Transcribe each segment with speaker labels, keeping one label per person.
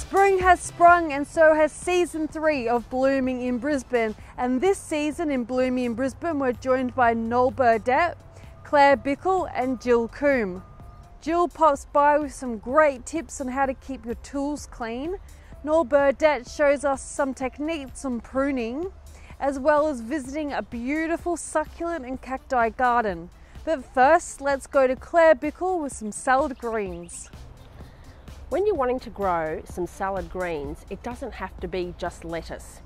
Speaker 1: Spring has sprung and so has season 3 of Blooming in Brisbane, and this season in Blooming in Brisbane we're joined by Noel Burdett, Claire Bickle and Jill Coombe. Jill pops by with some great tips on how to keep your tools clean. Noel Burdett shows us some techniques on pruning, as well as visiting a beautiful succulent and cacti garden. But first, let's go to Claire Bickle with some salad greens.
Speaker 2: When you're wanting to grow some salad greens, it doesn't have to be just lettuce.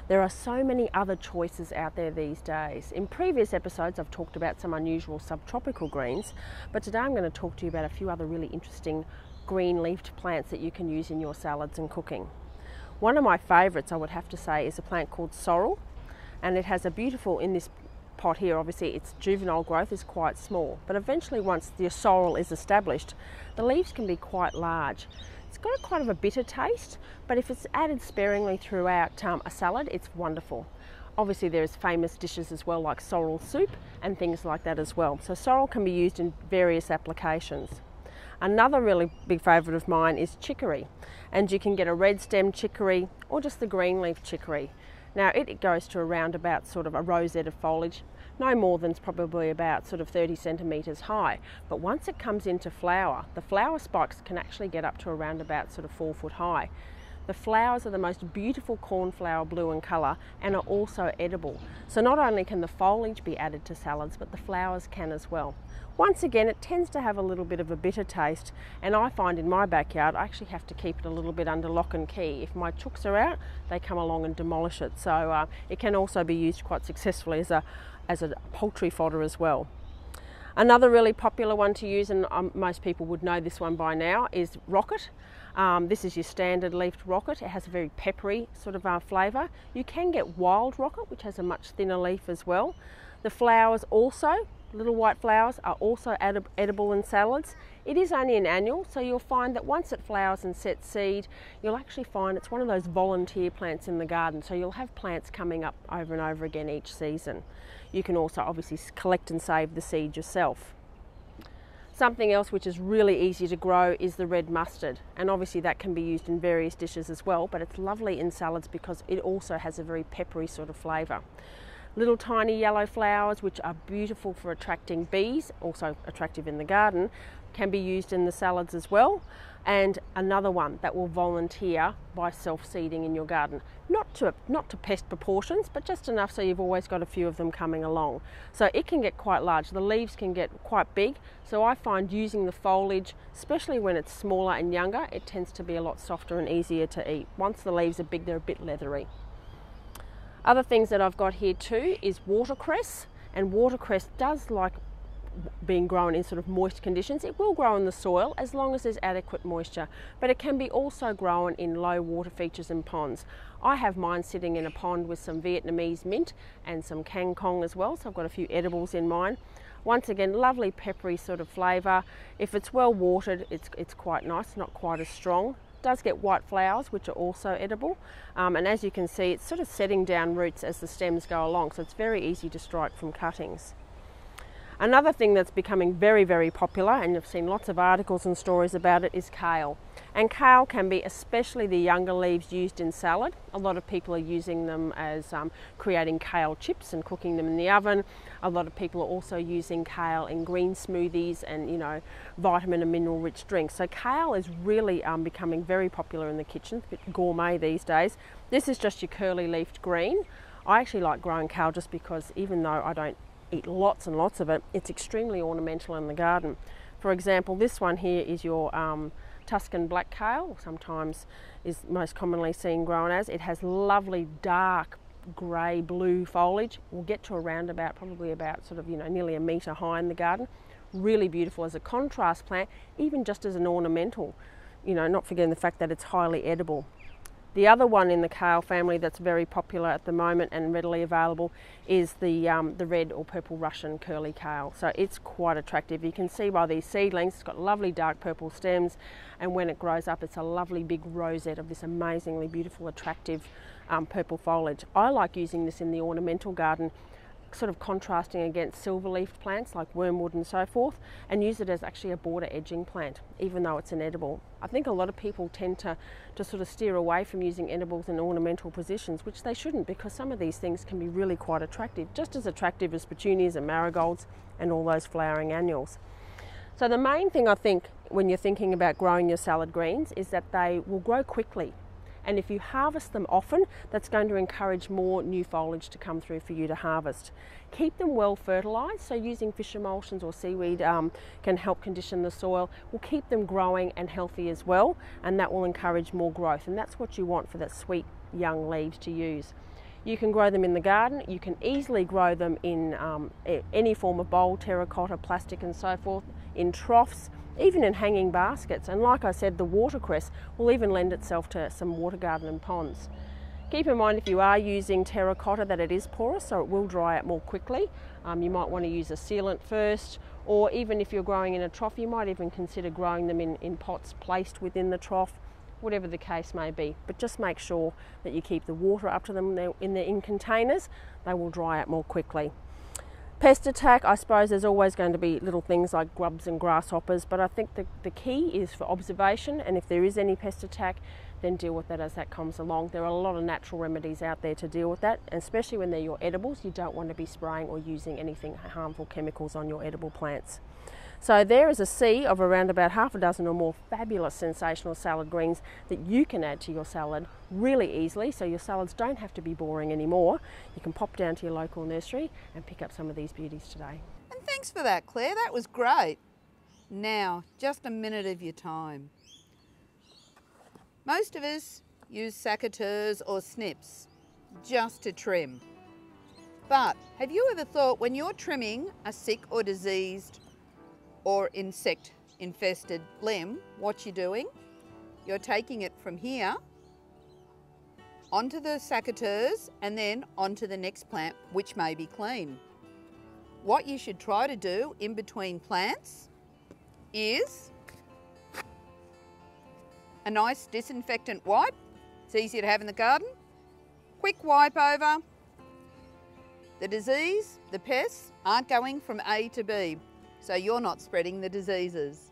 Speaker 2: There are so many other choices out there these days. In previous episodes, I've talked about some unusual subtropical greens, but today I'm going to talk to you about a few other really interesting green-leafed plants that you can use in your salads and cooking. One of my favourites, I would have to say, is a plant called sorrel, and it has a beautiful, in this pot here, obviously its juvenile growth is quite small, but eventually once the sorrel is established, the leaves can be quite large. It's got quite of a bitter taste, but if it's added sparingly throughout a salad, it's wonderful. Obviously there's famous dishes as well, like sorrel soup and things like that as well. So sorrel can be used in various applications. Another really big favourite of mine is chicory, and you can get a red stem chicory or just the green leaf chicory. Now it goes to around about sort of a rosette of foliage, no more than probably about sort of 30 centimetres high. But once it comes into flower, the flower spikes can actually get up to around about sort of 4 foot high. The flowers are the most beautiful cornflower blue in colour and are also edible. So not only can the foliage be added to salads, but the flowers can as well. Once again, it tends to have a little bit of a bitter taste, and I find in my backyard I actually have to keep it a little bit under lock and key. If my chooks are out, they come along and demolish it. So it can also be used quite successfully as a poultry fodder as well. Another really popular one to use, and most people would know this one by now, is rocket. This is your standard leafed rocket. It has a very peppery sort of flavour. You can get wild rocket, which has a much thinner leaf as well. The flowers also, little white flowers, are also edible in salads. It is only an annual, so you'll find that once it flowers and sets seed, you'll actually find it's one of those volunteer plants in the garden, so you'll have plants coming up over and over again each season. You can also obviously collect and save the seed yourself. Something else which is really easy to grow is the red mustard, and obviously that can be used in various dishes as well, but it's lovely in salads because it also has a very peppery sort of flavour. Little tiny yellow flowers, which are beautiful for attracting bees, also attractive in the garden, can be used in the salads as well. And another one that will volunteer by self-seeding in your garden. Not to pest proportions, but just enough so you've always got a few of them coming along. So it can get quite large. The leaves can get quite big. So I find using the foliage, especially when it's smaller and younger, it tends to be a lot softer and easier to eat. Once the leaves are big, they're a bit leathery. Other things that I've got here too is watercress, and watercress does like being grown in sort of moist conditions. It will grow in the soil as long as there's adequate moisture, but it can be also grown in low water features and ponds. I have mine sitting in a pond with some Vietnamese mint and some kangkong as well, so I've got a few edibles in mine. Once again, lovely peppery sort of flavour. If it's well watered, it's quite nice, not quite as strong. Does get white flowers, which are also edible, and as you can see, it's sort of setting down roots as the stems go along, so it's very easy to strike from cuttings. Another thing that's becoming very, very popular, and you've seen lots of articles and stories about it, is kale. And kale can be, especially the younger leaves, used in salad. A lot of people are using them as creating kale chips and cooking them in the oven. A lot of people are also using kale in green smoothies and, you know, vitamin and mineral rich drinks. So kale is really becoming very popular in the kitchen. It's a bit gourmet these days. This is just your curly leafed green. I actually like growing kale just because, even though I don't eat lots and lots of it, it's extremely ornamental in the garden. For example, this one here is your Tuscan black kale, sometimes is most commonly seen grown as. It has lovely dark grey blue foliage. Will get to around about, probably about sort of, you know, nearly a metre high in the garden. Really beautiful as a contrast plant, even just as an ornamental, you know, not forgetting the fact that it's highly edible. The other one in the kale family that's very popular at the moment and readily available is the red or purple Russian curly kale. So it's quite attractive. You can see by these seedlings, it's got lovely dark purple stems, and when it grows up, it's a lovely big rosette of this amazingly beautiful, attractive purple foliage. I like using this in the ornamental garden sort of contrasting against silver-leafed plants like wormwood and so forth, and use it as actually a border edging plant, even though it's an edible. I think a lot of people tend to sort of steer away from using edibles in ornamental positions, which they shouldn't, because some of these things can be really quite attractive, just as attractive as petunias and marigolds and all those flowering annuals. So the main thing I think when you're thinking about growing your salad greens is that they will grow quickly. And if you harvest them often, that's going to encourage more new foliage to come through for you to harvest. Keep them well fertilised, so using fish emulsions or seaweed can help condition the soil. Will keep them growing and healthy as well, and that will encourage more growth. And that's what you want for that sweet young leaves to use. You can grow them in the garden. You can easily grow them in any form of bowl, terracotta, plastic and so forth, in troughs, even in hanging baskets. And like I said, the watercress will even lend itself to some water garden and ponds. Keep in mind, if you are using terracotta, that it is porous, so it will dry out more quickly. You might want to use a sealant first, or even if you're growing in a trough, you might even consider growing them in pots placed within the trough, whatever the case may be. But just make sure that you keep the water up to them in containers. They will dry out more quickly. Pest attack, I suppose there's always going to be little things like grubs and grasshoppers, but I think the key is for observation, and if there is any pest attack, then deal with that as that comes along. There are a lot of natural remedies out there to deal with that, and especially when they're your edibles, you don't want to be spraying or using anything harmful chemicals on your edible plants. So there is a sea of around about half a dozen or more fabulous sensational salad greens that you can add to your salad really easily, so your salads don't have to be boring anymore. You can pop down to your local nursery and pick up some of these beauties today.
Speaker 3: And thanks for that, Claire, that was great. Now, just a minute of your time. Most of us use secateurs or snips just to trim. But have you ever thought, when you're trimming a sick or diseased or insect infested limb, what you're doing? You're taking it from here onto the secateurs and then onto the next plant, which may be clean. What you should try to do in between plants is a nice disinfectant wipe. It's easy to have in the garden. Quick wipe over. The disease, the pests aren't going from A to B, so you're not spreading the diseases.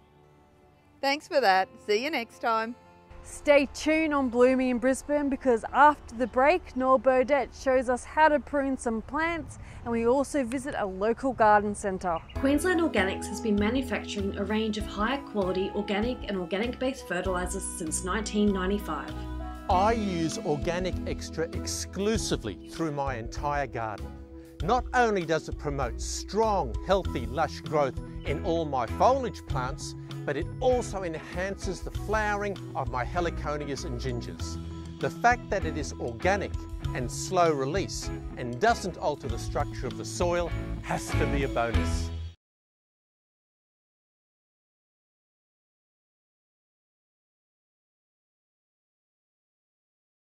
Speaker 3: Thanks for that. See you next time.
Speaker 1: Stay tuned on Blooming in Brisbane, because after the break, Noel Burdett shows us how to prune some plants, and we also visit a local garden centre.
Speaker 4: Queensland Organics has been manufacturing a range of high quality organic and organic based fertilizers since 1995.
Speaker 5: I use Organic Extra exclusively through my entire garden. Not only does it promote strong, healthy, lush growth in all my foliage plants, but it also enhances the flowering of my heliconias and gingers. The fact that it is organic and slow release and doesn't alter the structure of the soil has to be a bonus.